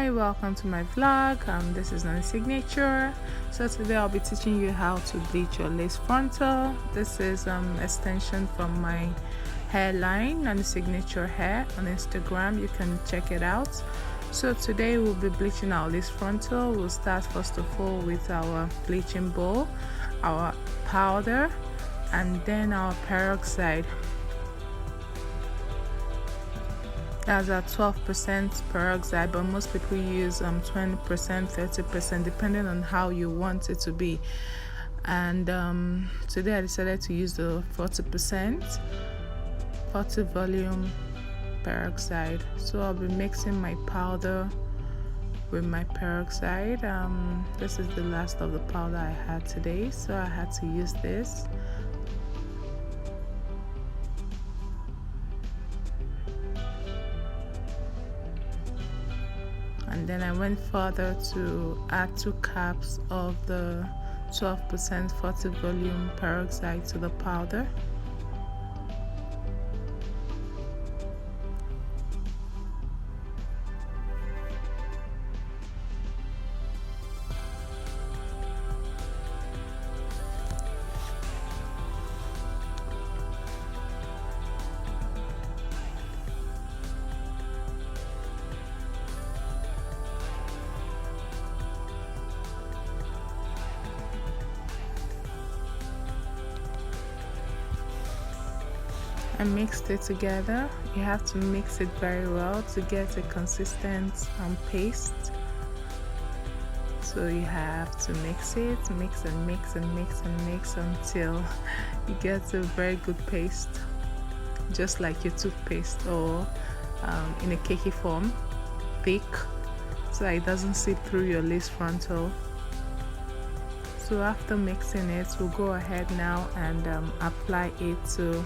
Hi, welcome to my vlog. This is my signature. So today I'll be teaching you how to bleach your lace frontal. This is extension from my hairline and signature hair on Instagram. You can check it out. So today we'll be bleaching our lace frontal. We'll start first of all with our bleaching bowl, our powder, and then our peroxide. That's a 12% peroxide, but most people use 20%, 30%, depending on how you want it to be. And today I decided to use the 40% 40 volume peroxide. So I'll be mixing my powder with my peroxide. This is the last of the powder I had today, so I had to use this. And then I went further to add 2 cups of the 12% 40 volume peroxide to the powder. I mixed it together. You have to mix it very well to get a consistent paste. So you have to mix it, mix and mix and mix and mix until you get a very good paste, just like your toothpaste, or in a cakey form, thick, so that it doesn't seep through your lace frontal. So after mixing it, we'll go ahead now and apply it to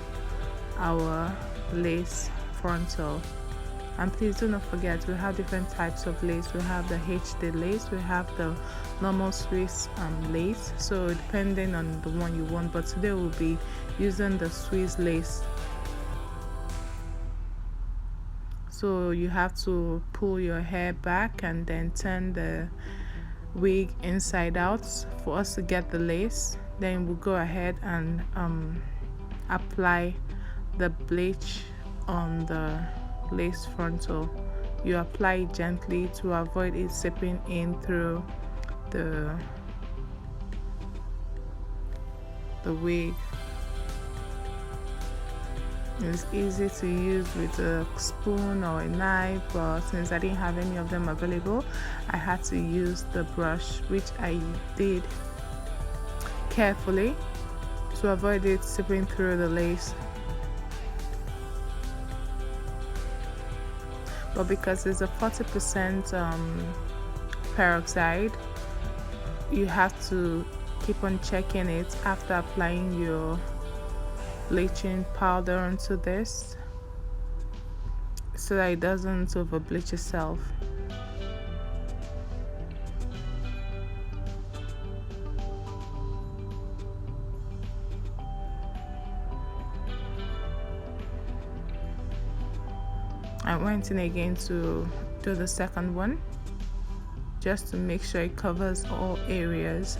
our lace frontal. And please do not forget, we have different types of lace. We have the HD lace, we have the normal Swiss lace, so depending on the one you want, but today we'll be using the Swiss lace. So you have to pull your hair back and then turn the wig inside out for us to get the lace. Then we'll go ahead and apply the bleach on the lace frontal. You apply it gently to avoid it seeping in through the wig. It's easy to use with a spoon or a knife, but since I didn't have any of them available, I had to use the brush, which I did carefully to avoid it seeping through the lace. But because it's a 40% peroxide, you have to keep on checking it after applying your bleaching powder onto this, so that it doesn't over bleach itself. I went in again to do the second one, just to make sure it covers all areas.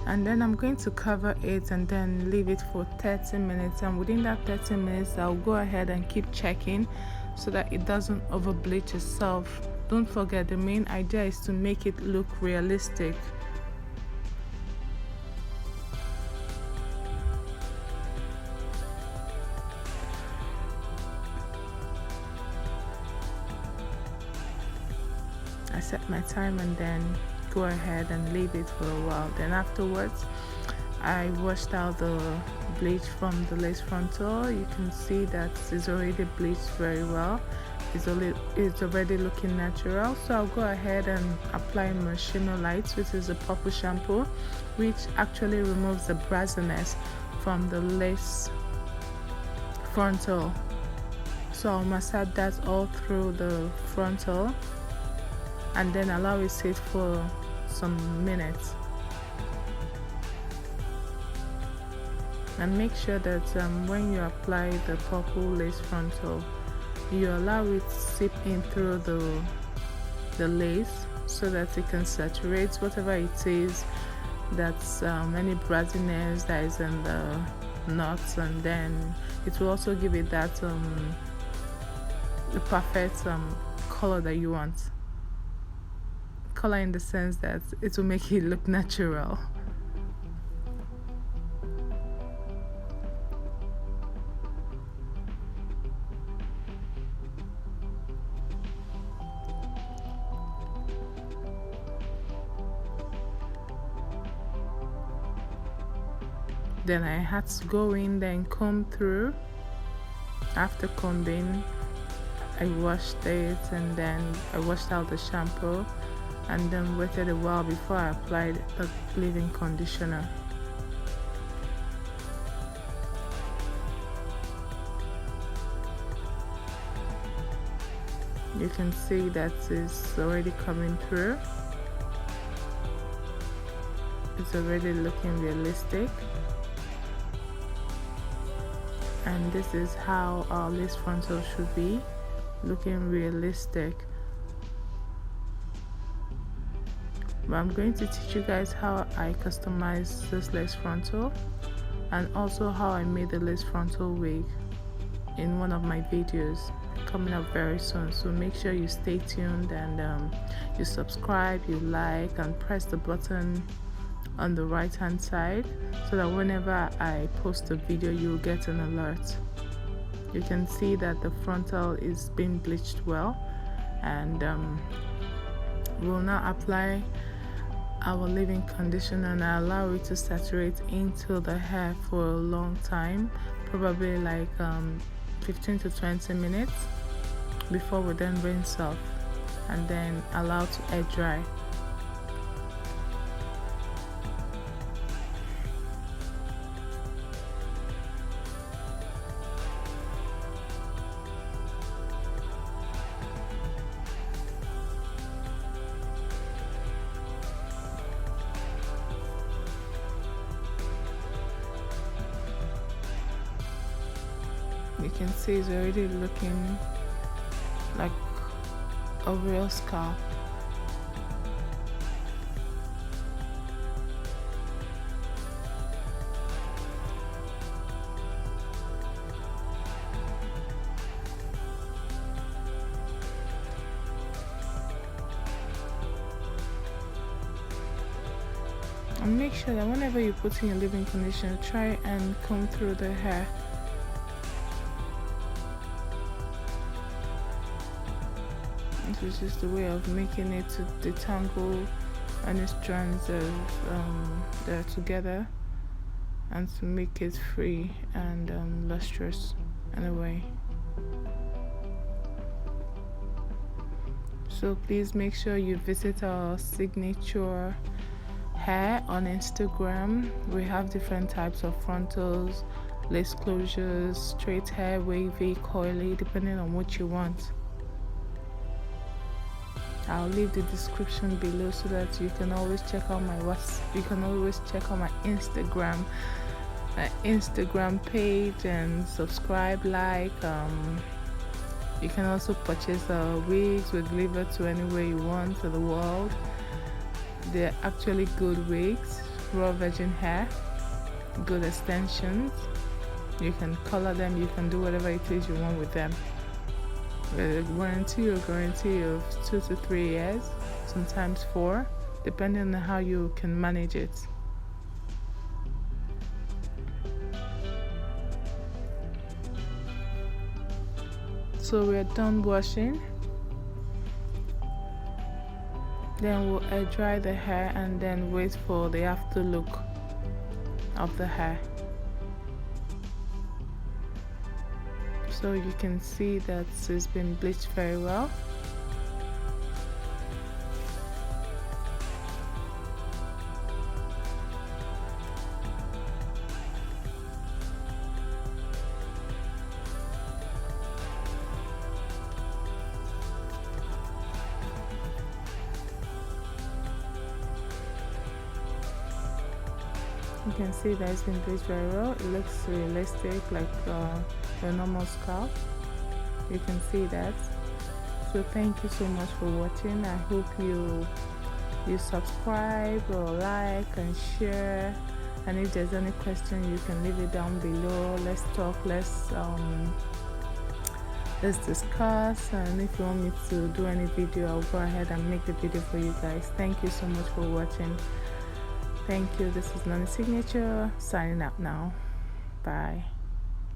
And then I'm going to cover it and then leave it for 30 minutes, and within that 30 minutes I'll go ahead and keep checking so that it doesn't over bleach itself. Don't forget, the main idea is to make it look realistic. I set my time and then go ahead and leave it for a while. Then afterwards, I washed out the bleach from the lace frontal. You can see that it's already bleached very well. It's already looking natural. So I'll go ahead and apply Machino Lights, which is a purple shampoo, which actually removes the brassiness from the lace frontal. So I'll massage that all through the frontal and then allow it sit for some minutes. And make sure that when you apply the purple lace frontal, you allow it to seep in through the lace so that it can saturate whatever it is that's any brassiness that is in the knots, and then it will also give it that the perfect color that you want. Color in the sense that it will make it look natural. Then I had to go in there and comb through. After combing, I washed it, and then I washed out the shampoo, and then waited a while before I applied the leave-in conditioner. You can see that it's already coming through. It's already looking realistic. And this is how our lace frontal should be, looking realistic. But I'm going to teach you guys how I customize this lace frontal, and also how I made the lace frontal wig in one of my videos coming up very soon. So make sure you stay tuned, and you subscribe, you like, and press the button on the right hand side so that whenever I post a video you'll get an alert. You can see that the frontal is being bleached well, and we'll now apply our leave-in conditioner and allow it to saturate into the hair for a long time, probably like 15 to 20 minutes, before we then rinse off and then allow to air dry. You can see it's already looking like a real scalp. And make sure that whenever you put in your leave-in conditioner, try and comb through the hair. This is just a way of making it to detangle any strands of that are together, and to make it free and lustrous in a way. So please make sure you visit our signature hair on Instagram. We have different types of frontals, lace closures, straight hair, wavy, coily, depending on what you want. I'll leave the description below so that you can always check out my Instagram page, and subscribe, like. You can also purchase wigs. We deliver to anywhere you want to the world. They're actually good wigs, raw virgin hair, good extensions. You can color them, you can do whatever it is you want with them. With a guarantee of 2 to 3 years, sometimes 4, depending on how you can manage it. So we're done washing. Then we'll air dry the hair and then wait for the after look of the hair. So you can see that it's been bleached very well. You can see that it's been bleached very well. It looks realistic, like a normal scalp. You can see that. So thank you so much for watching. I hope you subscribe or like and share, and if there's any question you can leave it down below. Let's talk, let's discuss, and if you want me to do any video, I'll go ahead and make the video for you guys. Thank you so much for watching. Thank you. This is Nani Signature signing out now. Bye.